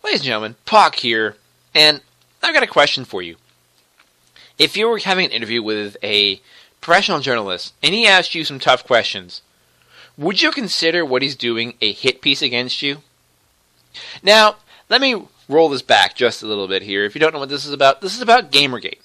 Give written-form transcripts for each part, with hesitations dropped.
Ladies and gentlemen, Pak here, and I've got a question for you. If you were having an interview with a professional journalist, and he asked you some tough questions, would you consider what he's doing a hit piece against you? Now, let me roll this back just a little bit here. If you don't know what this is about Gamergate.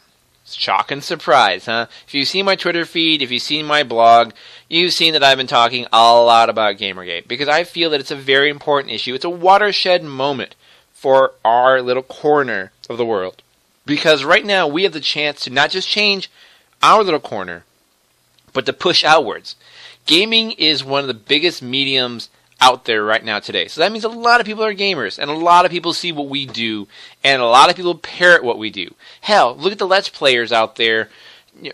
Shock and surprise, huh? If you've seen my Twitter feed, if you've seen my blog, you've seen that I've been talking a lot about Gamergate, because I feel that it's a very important issue. It's a watershed moment for our little corner of the world. Because right now we have the chance to not just change our little corner, but to push outwards. Gaming is one of the biggest mediums out there right now today. So that means a lot of people are gamers, and a lot of people see what we do, and a lot of people parrot what we do. Hell, look at the Let's Players out there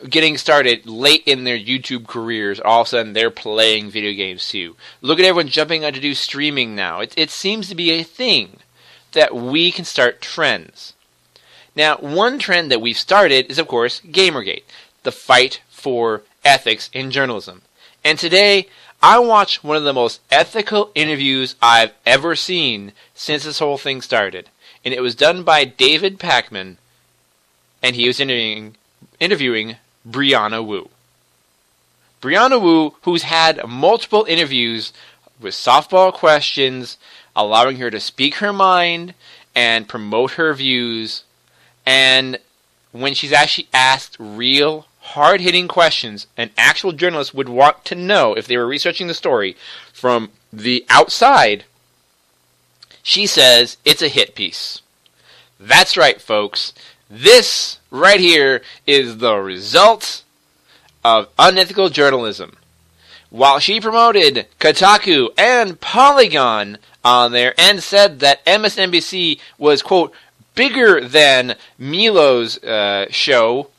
getting started late in their YouTube careers. All of a sudden, they're playing video games too. Look at everyone jumping on to do streaming now. It seems to be a thing that we can start trends. Now, one trend that we've started is, of course, Gamergate, the fight for ethics in journalism. And today, I watched one of the most ethical interviews I've ever seen since this whole thing started. And it was done by David Pakman, and he was interviewing Brianna Wu. Brianna Wu, who's had multiple interviews with softball questions, allowing her to speak her mind and promote her views. And when she's actually asked real hard-hitting questions, an actual journalist would want to know if they were researching the story from the outside, she says it's a hit piece. That's right, folks. This right here is the result of unethical journalism. While she promoted Kotaku and Polygon on there and said that MSNBC was, quote, bigger than Milo's show,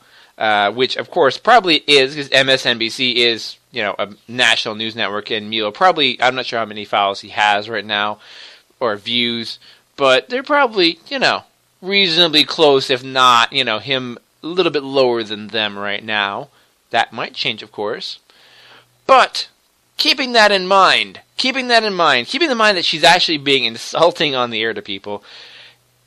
which, of course, probably is, because MSNBC is, a national news network, and Milo probably, I'm not sure how many files he has right now, or views, but they're probably, reasonably close, if not, him a little bit lower than them right now. That might change, of course. But, keeping in mind that she's actually being insulting on the air to people,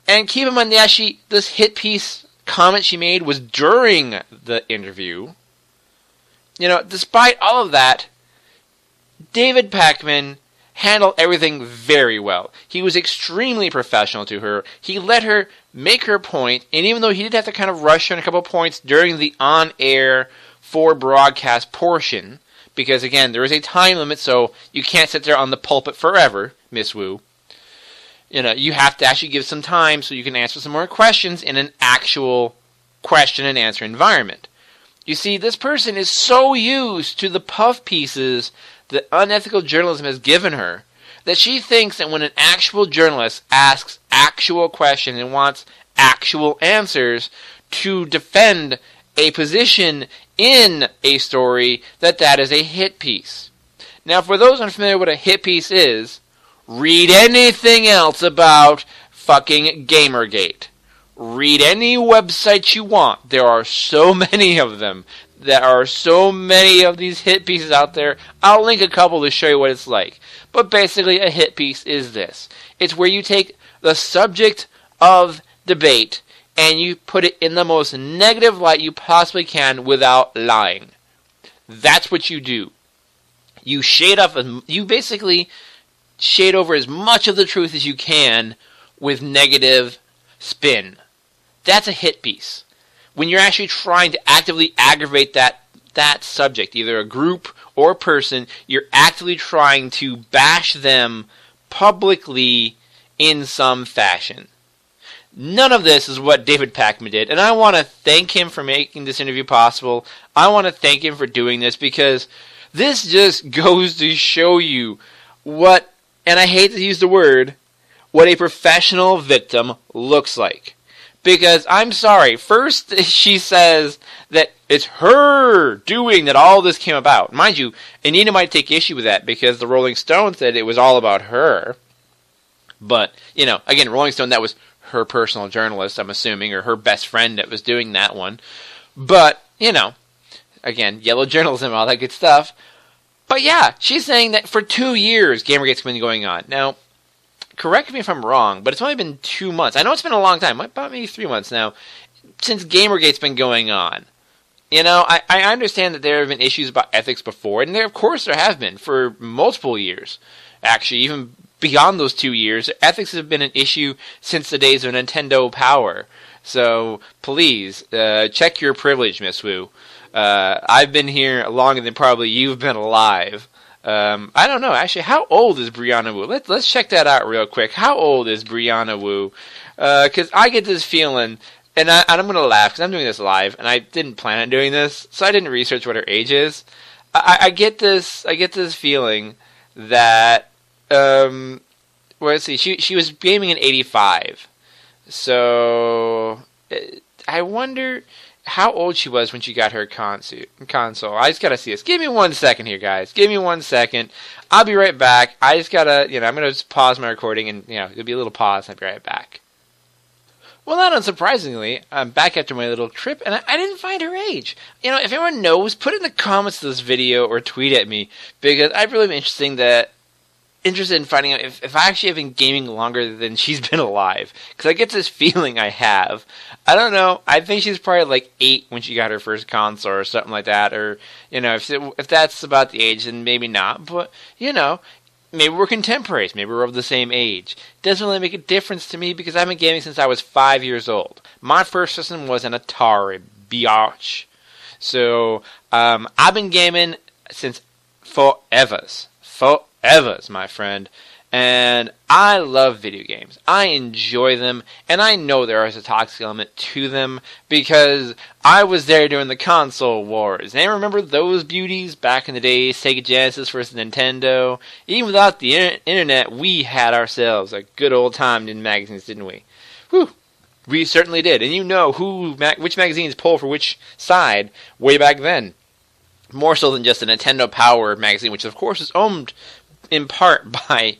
and keep in mind that this hit piece comment she made was during the interview. Despite all of that, David Pakman handled everything very well. He was extremely professional to her. He let her make her point, and even though he did have to kind of rush her on a couple of points during the on-air for broadcast portion, because again, there is a time limit, so you can't sit there on the pulpit forever, Miss Wu. You have to actually give some time so you can answer some more questions in an actual question and answer environment. You see, this person is so used to the puff pieces that unethical journalism has given her that she thinks that when an actual journalist asks actual questions and wants actual answers to defend a position in a story, that is a hit piece. Now, for those unfamiliar with what a hit piece is, read anything else about fucking Gamergate. Read any website you want. There are so many of them. There are so many of these hit pieces out there. I'll link a couple to show you what it's like. But basically, a hit piece is this. It's where you take the subject of debate and you put it in the most negative light you possibly can without lying. That's what you do. You basically shade over as much of the truth as you can with negative spin. That's a hit piece. When you're actually trying to actively aggravate that subject, either a group or a person, you're actively trying to bash them publicly in some fashion. None of this is what David Pakman did, and I want to thank him for making this interview possible. I want to thank him for doing this, because this just goes to show you what, and I hate to use the word, what a professional victim looks like. Because, I'm sorry, first she says that it's her doing that all this came about. Mind you, Anita might take issue with that, because the Rolling Stone said it was all about her. But, again, Rolling Stone, that was her personal journalist, I'm assuming, or her best friend that was doing that one. But, again, yellow journalism, all that good stuff. But yeah, she's saying that for 2 years, Gamergate's been going on. Now, correct me if I'm wrong, but it's only been 2 months. I know it's been a long time, about maybe 3 months now, since Gamergate's been going on. You know, I understand that there have been issues about ethics before, and of course there have been for multiple years. Actually, even beyond those 2 years, ethics have been an issue since the days of Nintendo Power. So please, check your privilege, Miss Wu. I've been here longer than probably you've been alive. I don't know, actually, how old is Brianna Wu? Let's check that out real quick. How old is Brianna Wu? Because I get this feeling, and I'm going to laugh because I'm doing this live, and I didn't plan on doing this, so I didn't research what her age is. I get this feeling that, well, let's see, she was gaming in 85. So, I wonder how old she was when she got her console. I just gotta see this. Give me 1 second here, guys. Give me 1 second. I'll be right back. I just gotta, I'm gonna just pause my recording, and, it'll be a little pause, and I'll be right back. Well, not unsurprisingly, I'm back after my little trip, and I didn't find her age. If anyone knows, put it in the comments of this video or tweet at me, because I'd really be interested in finding out if I actually have been gaming longer than she's been alive. Because I get this feeling I have. I don't know. I think she's probably like 8 when she got her first console or something like that. Or, if that's about the age, then maybe not. But, maybe we're contemporaries. Maybe we're of the same age. Doesn't really make a difference to me because I've been gaming since I was 5 years old. My first system was an Atari, biatch. So, I've been gaming since forevers, my friend. And I love video games. I enjoy them, and I know there is a toxic element to them because I was there during the console wars. And I remember those beauties back in the day, Sega Genesis versus Nintendo. Even without the internet, we had ourselves a good old time in magazines, didn't we? Whew. We certainly did. And you know which magazines pull for which side way back then. More so than just a Nintendo Power magazine, which of course is owned in part by,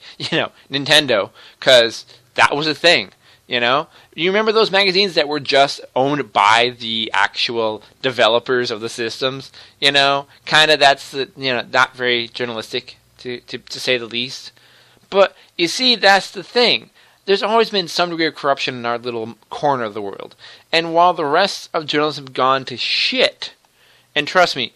Nintendo, because that was a thing, You remember those magazines that were just owned by the actual developers of the systems? Kind of that's, not very journalistic, to say the least. But, you see, that's the thing. There's always been some degree of corruption in our little corner of the world. And while the rest of journalism have gone to shit, and trust me,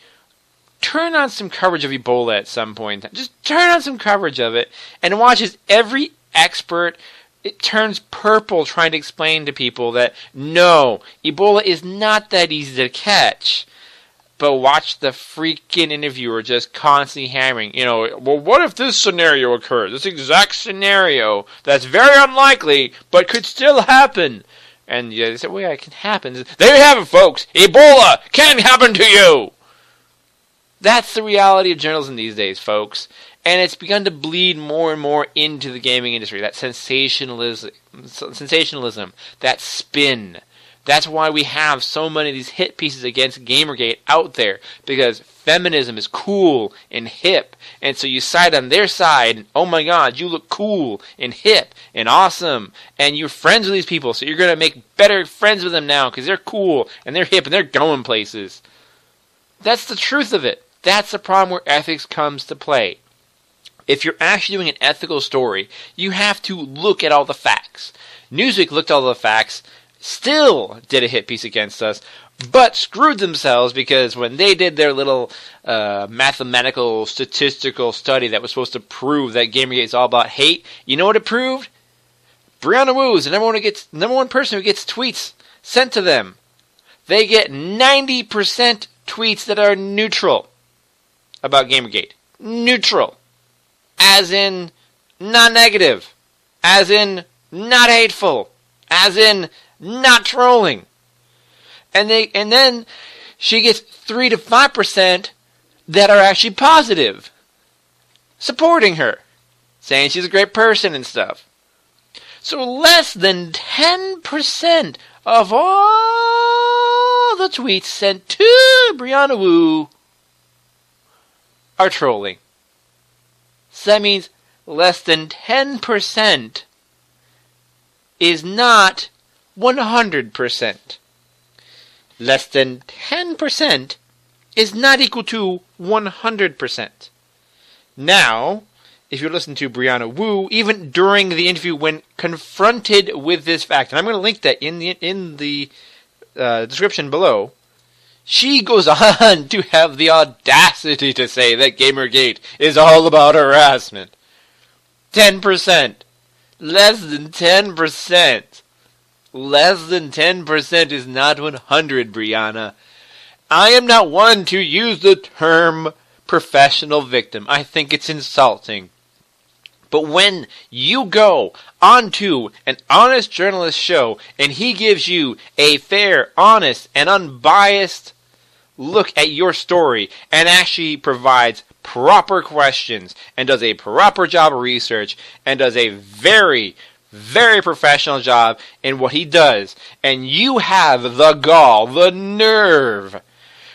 turn on some coverage of Ebola at some point. Just turn on some coverage of it and watch as every expert turns purple trying to explain to people that no, Ebola is not that easy to catch. But watch the freaking interviewer just constantly hammering, well, what if this scenario occurs? This exact scenario that's very unlikely but could still happen. And they say, well, yeah, it can happen. There you have it, folks. Ebola can happen to you. That's the reality of journalism these days, folks. And it's begun to bleed more and more into the gaming industry. That sensationalism, that spin. That's why we have so many of these hit pieces against Gamergate out there. Because feminism is cool and hip. And so you side on their side. And, oh my God, you look cool and hip and awesome. And you're friends with these people. So you're going to make better friends with them now. Because they're cool and they're hip and they're going places. That's the truth of it. That's the problem where ethics comes to play. If you're actually doing an ethical story, you have to look at all the facts. Newsweek looked at all the facts, still did a hit piece against us, but screwed themselves because when they did their little mathematical, statistical study that was supposed to prove that Gamergate is all about hate, you know what it proved? Brianna Wu is the number one person who gets tweets sent to them. They get 90% tweets that are neutral about Gamergate. Neutral. As in, not negative. As in, not hateful. As in, not trolling. And then she gets 3 to 5% that are actually positive. Supporting her. Saying she's a great person and stuff. So less than 10% of all the tweets sent to Brianna Wu are trolling. So that means less than 10% is not 100%. Less than 10% is not equal to 100%. Now, if you listen to Brianna Wu, even during the interview when confronted with this fact, and I'm going to link that in the description below, she goes on to have the audacity to say that Gamergate is all about harassment. 10%. Less than 10%. Less than 10% is not 100, Brianna. I am not one to use the term professional victim. I think it's insulting. But when you go onto an honest journalist show and he gives you a fair, honest, and unbiased look at your story and actually provides proper questions and does a proper job of research and does a very, very professional job in what he does, and you have the gall, the nerve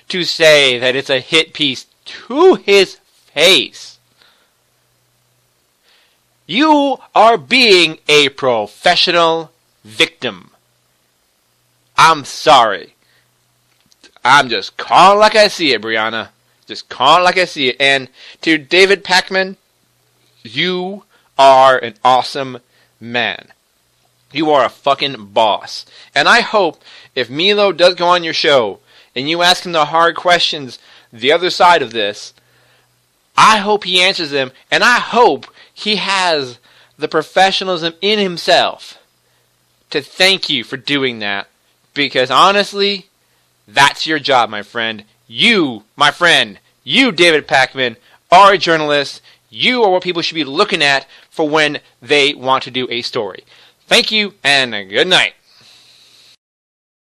to say that it's a hit piece to his face, you are being a professional victim. I'm sorry. I'm just calling like I see it, Brianna. Just calling like I see it. And to David Pakman, you are an awesome man. You are a fucking boss. And I hope if Milo does go on your show and you ask him the hard questions, the other side of this, I hope he answers them, and I hope he has the professionalism in himself to thank you for doing that, because honestly, that's your job, my friend. You, my friend, you, David Pakman, are a journalist. You are what people should be looking at for when they want to do a story. Thank you, and good night.